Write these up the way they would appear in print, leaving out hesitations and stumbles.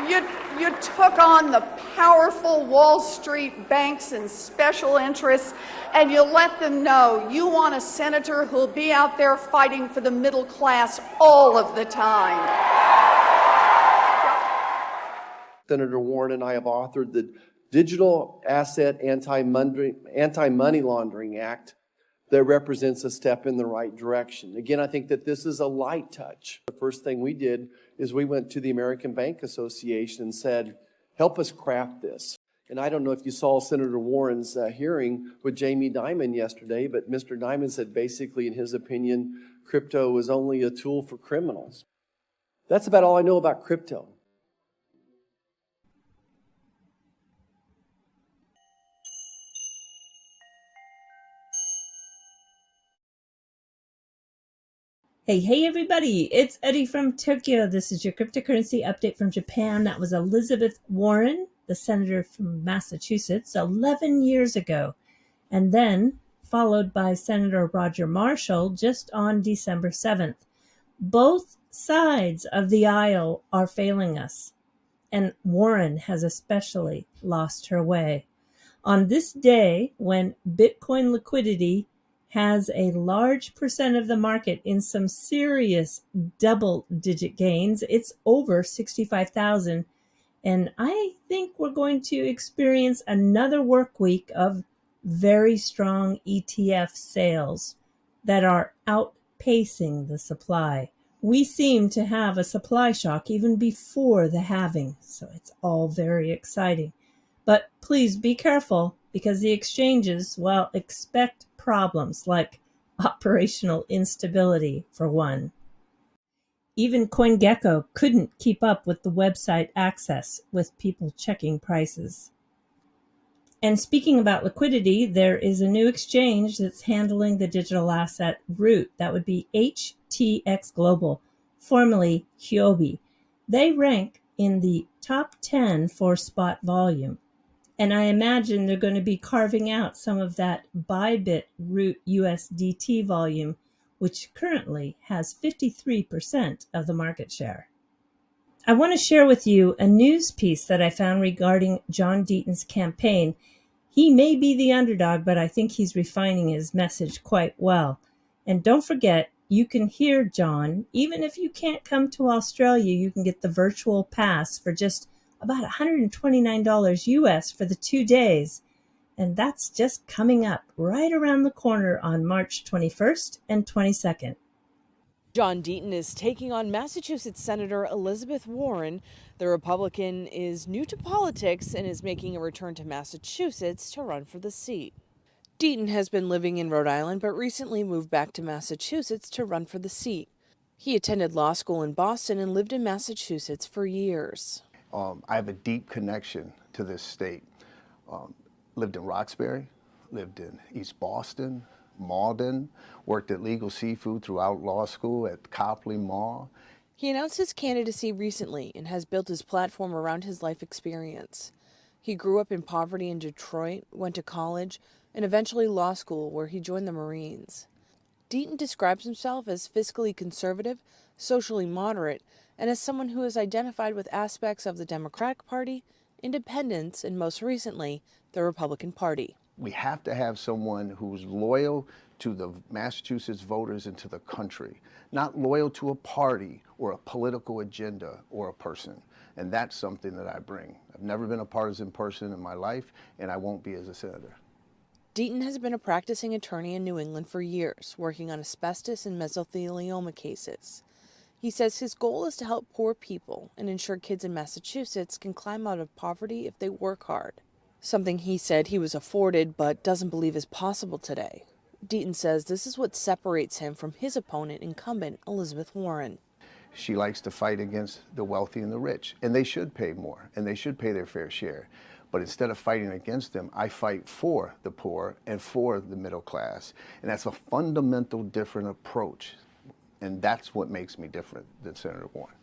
You took on the powerful Wall Street banks and special interests, and you let them know you want a senator who'll be out there fighting for the middle class all of the time. Senator Warren and I have authored the Digital Asset Anti-Money Laundering Act that represents a step in the right direction. Again, I think that this is a light touch. The first thing we did is we went to the American Bank Association and said, help us craft this. And I don't know if you saw Senator Warren's hearing with Jamie Dimon yesterday, but Mr. Dimon said basically, in his opinion, crypto is only a tool for criminals. That's about all I know about crypto. Hey everybody, it's Eddie from Tokyo. This is your cryptocurrency update from Japan. That was Elizabeth Warren, the senator from Massachusetts, 11 years ago. And then followed by Senator Roger Marshall just on December 7th. Both sides of the aisle are failing us. And Warren has especially lost her way. On this day, when Bitcoin liquidity has a large percent of the market in some serious double-digit gains, it's over 65,000. And I think we're going to experience another work week of very strong ETF sales that are outpacing the supply. We seem to have a supply shock even before the halving, so it's all very exciting. But please be careful, because the exchanges, well, expect problems like operational instability, for one. Even CoinGecko couldn't keep up with the website access with people checking prices. And speaking about liquidity, there is a new exchange that's handling the digital asset route. That would be HTX Global, formerly Huobi. They rank in the top 10 for spot volume. And I imagine they're going to be carving out some of that Bybit root USDT volume, which currently has 53% of the market share. I want to share with you a news piece that I found regarding John Deaton's campaign. He may be the underdog, but I think he's refining his message quite well. And don't forget, you can hear John. Even if you can't come to Australia, you can get the virtual pass for just about $129 US for the 2 days. And that's just coming up right around the corner on March 21st and 22nd. John Deaton is taking on Massachusetts Senator Elizabeth Warren. The Republican is new to politics and is making a return to Massachusetts to run for the seat. Deaton has been living in Rhode Island but recently moved back to Massachusetts to run for the seat. He attended law school in Boston and lived in Massachusetts for years. I have a deep connection to this state. Lived in Roxbury, lived in East Boston, Malden, worked at Legal Seafood throughout law school at Copley Mall. He announced his candidacy recently and has built his platform around his life experience. He grew up in poverty in Detroit, went to college, and eventually law school, where he joined the Marines. Deaton describes himself as fiscally conservative, socially moderate, and as someone who is identified with aspects of the Democratic Party, independents, and most recently, the Republican Party. We have to have someone who's loyal to the Massachusetts voters and to the country, not loyal to a party or a political agenda or a person. And that's something that I bring. I've never been a partisan person in my life, and I won't be as a senator. Deaton has been a practicing attorney in New England for years, working on asbestos and mesothelioma cases. He says his goal is to help poor people and ensure kids in Massachusetts can climb out of poverty if they work hard, something he said he was afforded but doesn't believe is possible today. Deaton says this is what separates him from his opponent, incumbent Elizabeth Warren. She likes to fight against the wealthy and the rich, and they should pay more, and they should pay their fair share. But instead of fighting against them, I fight for the poor and for the middle class. And that's a fundamental different approach. And that's what makes me different than Senator Warren.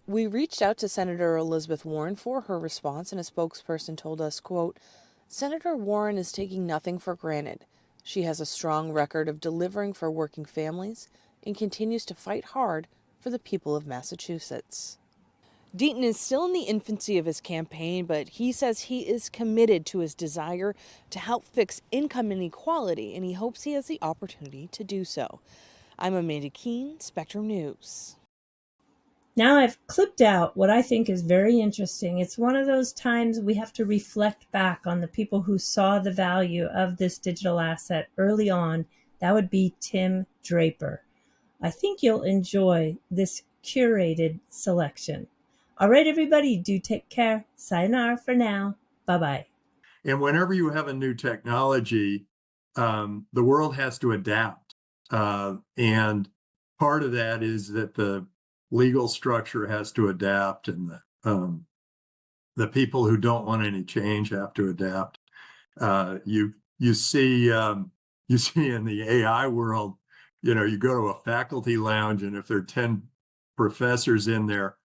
We reached out to Senator Elizabeth Warren for her response, and a spokesperson told us, quote, Senator Warren is taking nothing for granted. She has a strong record of delivering for working families and continues to fight hard for the people of Massachusetts. Deaton is still in the infancy of his campaign, but he says he is committed to his desire to help fix income inequality, and he hopes he has the opportunity to do so. I'm Amanda Keene, Spectrum News. Now I've clipped out what I think is very interesting. It's one of those times we have to reflect back on the people who saw the value of this digital asset early on. That would be Tim Draper. I think you'll enjoy this curated selection. All right, everybody, do take care. Sayonara for now. Bye-bye. And whenever you have a new technology, the world has to adapt. And part of that is that the legal structure has to adapt, and the people who don't want any change have to adapt. You see in the AI world, you go to a faculty lounge, and if there are 10 professors in there,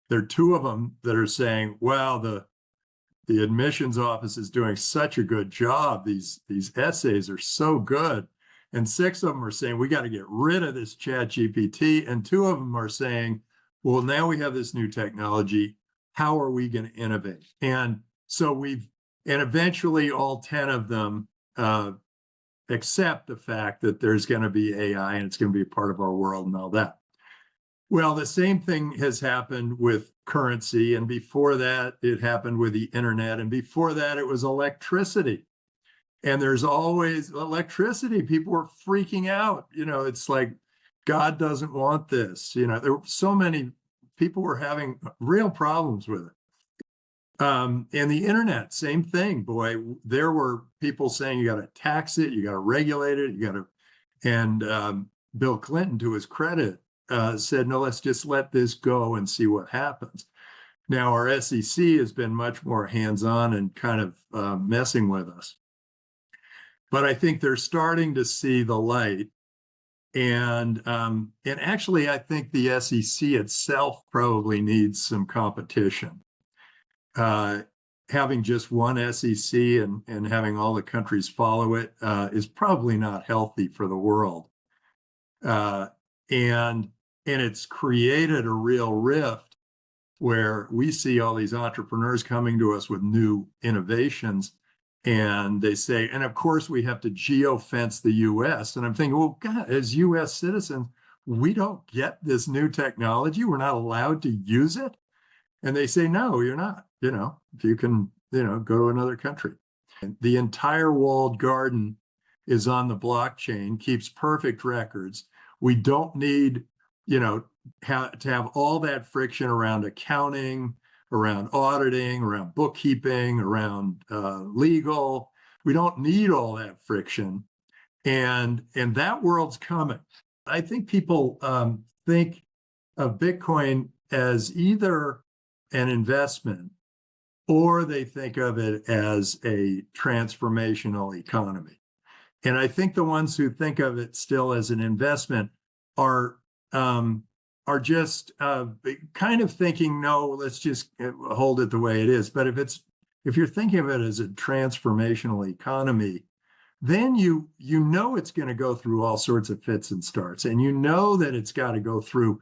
there are 2 of them that are saying, "Wow, the admissions office is doing such a good job. These essays are so good." And 6 of them are saying, "We got to get rid of this chat GPT." And 2 of them are saying, "Well, now we have this new technology. How are we going to innovate?" And so eventually all 10 of them accept the fact that there's going to be AI and it's going to be a part of our world and all that. Well, the same thing has happened with currency, and before that, it happened with the internet, and before that, it was electricity. And there's always electricity. People were freaking out. It's like, God doesn't want this. There were so many people were having real problems with it. And the internet, same thing. Boy, there were people saying you got to tax it, you got to regulate it, and Bill Clinton, to his credit, said, no, let's just let this go and see what happens. Now, our SEC has been much more hands-on and kind of messing with us. But I think they're starting to see the light. And actually, I think the SEC itself probably needs some competition. Having just one SEC and having all the countries follow it is probably not healthy for the world. And it's created a real rift where we see all these entrepreneurs coming to us with new innovations, and they say, and of course we have to geofence the US. And I'm thinking, well, God, as US citizens, we don't get this new technology. We're not allowed to use it. And they say, no, you're not. If you can, go to another country. And the entire walled garden is on the blockchain, keeps perfect records. We don't need, to have all that friction around accounting, around auditing, around bookkeeping, around legal. We don't need all that friction. And that world's coming. I think people think of Bitcoin as either an investment or they think of it as a transformational economy. And I think the ones who think of it still as an investment are just kind of thinking, no, let's just hold it the way it is. But if you're thinking of it as a transformational economy, then you know it's going to go through all sorts of fits and starts, and you know that it's got to go through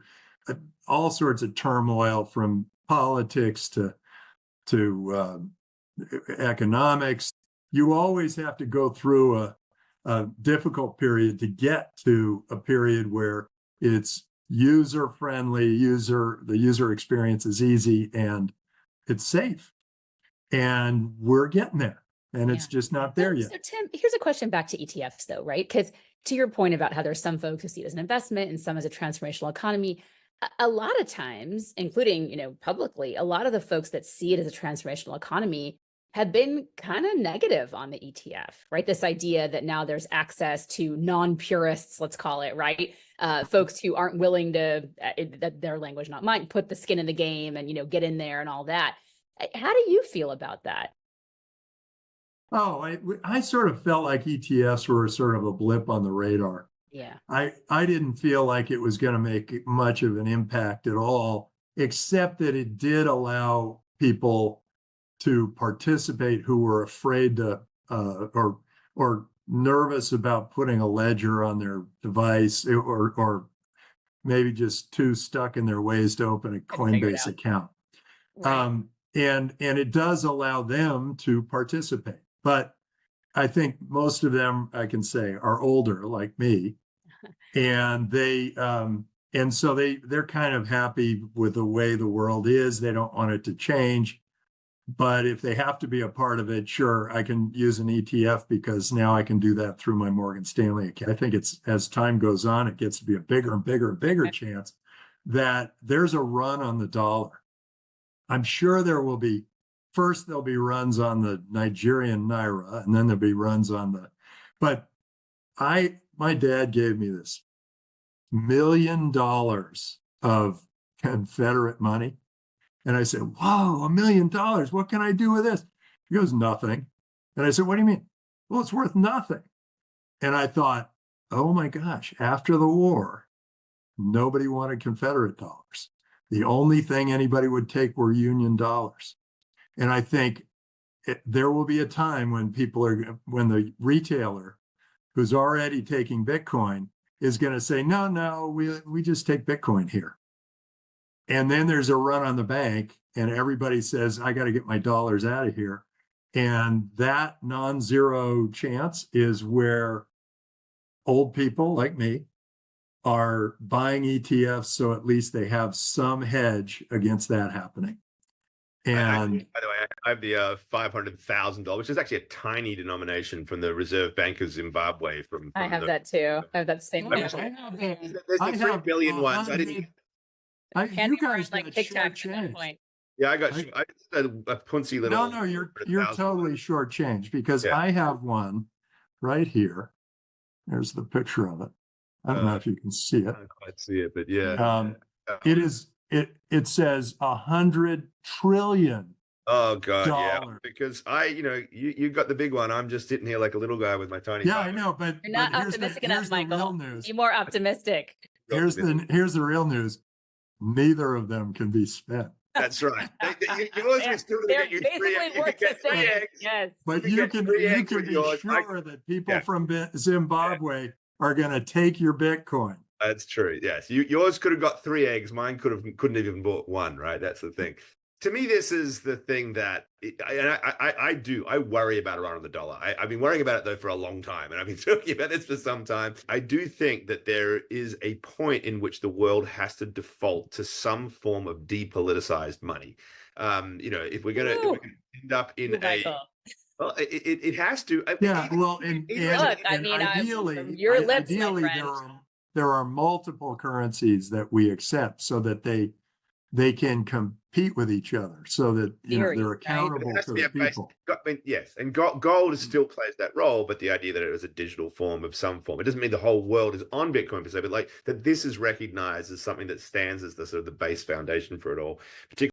all sorts of turmoil, from politics to economics. You always have to go through a difficult period to get to a period where it's user-friendly, the user experience is easy, and it's safe. And we're getting there, and it's just not there yet. So Tim, here's a question back to ETFs though, right? Because to your point about how there's some folks who see it as an investment and some as a transformational economy, a lot of times, including, publicly, a lot of the folks that see it as a transformational economy have been kind of negative on the ETF, right? This idea that now there's access to non-purists, let's call it, right? Folks who aren't willing to, their language, not mine, put the skin in the game and, get in there and all that. How do you feel about that? Oh, I sort of felt like ETFs were sort of a blip on the radar. Yeah. I didn't feel like it was going to make much of an impact at all, except that it did allow people to participate who were afraid to or nervous about putting a ledger on their device, or maybe just too stuck in their ways to open a Coinbase account. Right. And it does allow them to participate. But I think most of them, I can say, are older like me, and so they're kind of happy with the way the world is. They don't want it to change. But if they have to be a part of it, sure, I can use an ETF because now I can do that through my Morgan Stanley account. I think it's, as time goes on, it gets to be a bigger and bigger and bigger chance that there's a run on the dollar. I'm sure there'll be runs on the Nigerian Naira, and then there'll be runs on but my dad gave me this $1 million of Confederate money. And I said, whoa, $1 million. What can I do with this? He goes, nothing. And I said, what do you mean? Well, it's worth nothing. And I thought, oh my gosh, after the war, nobody wanted Confederate dollars. The only thing anybody would take were Union dollars. And I think there will be a time when when the retailer who's already taking Bitcoin is going to say, no, we just take Bitcoin here. And then there's a run on the bank and everybody says, I got to get my dollars out of here. And that non-zero chance is where old people like me are buying ETFs. So at least they have some hedge against that happening. And by the way, I have the $500,000, which is actually a tiny denomination from the Reserve Bank of Zimbabwe. I have that too. I have that same one. There's the 3 billion ones. I didn't. You guys like TikTok at that point. Yeah, I got a punsy little. No, you're totally shortchanged because I have one right here. There's the picture of it. I don't know if you can see it. I can't quite see it, but yeah. It says 100 trillion. Oh God, yeah. dollar. Because you got the big one. I'm just sitting here like a little guy with my tiny. Yeah, I know, but You're not but optimistic here's enough, the real Michael. news. Be more optimistic. Here's the real news. Neither of them can be spent. That's right. Yours will still They're get you basically worth the same. Yes. But You you get can 3 you eggs can with be yours. sure that people from Zimbabwe are going to take your Bitcoin. That's true. Yes, yours could have got 3 eggs. Mine couldn't even bought 1. Right. That's the thing. To me, this is the thing that I worry about around the dollar. I've been worrying about it though for a long time, and I've been talking about this for some time. I do think that there is a point in which the world has to default to some form of depoliticized money. If we're gonna end up in well, it has to. Yeah, well, and ideally, from your lips, ideally my friend. there are multiple currencies that we accept so that they can compete with each other, so that they're accountable to the people. Yes, and gold still plays that role, but the idea that it was a digital form of some form, it doesn't mean the whole world is on Bitcoin per se, but like that this is recognized as something that stands as the sort of the base foundation for it all, particularly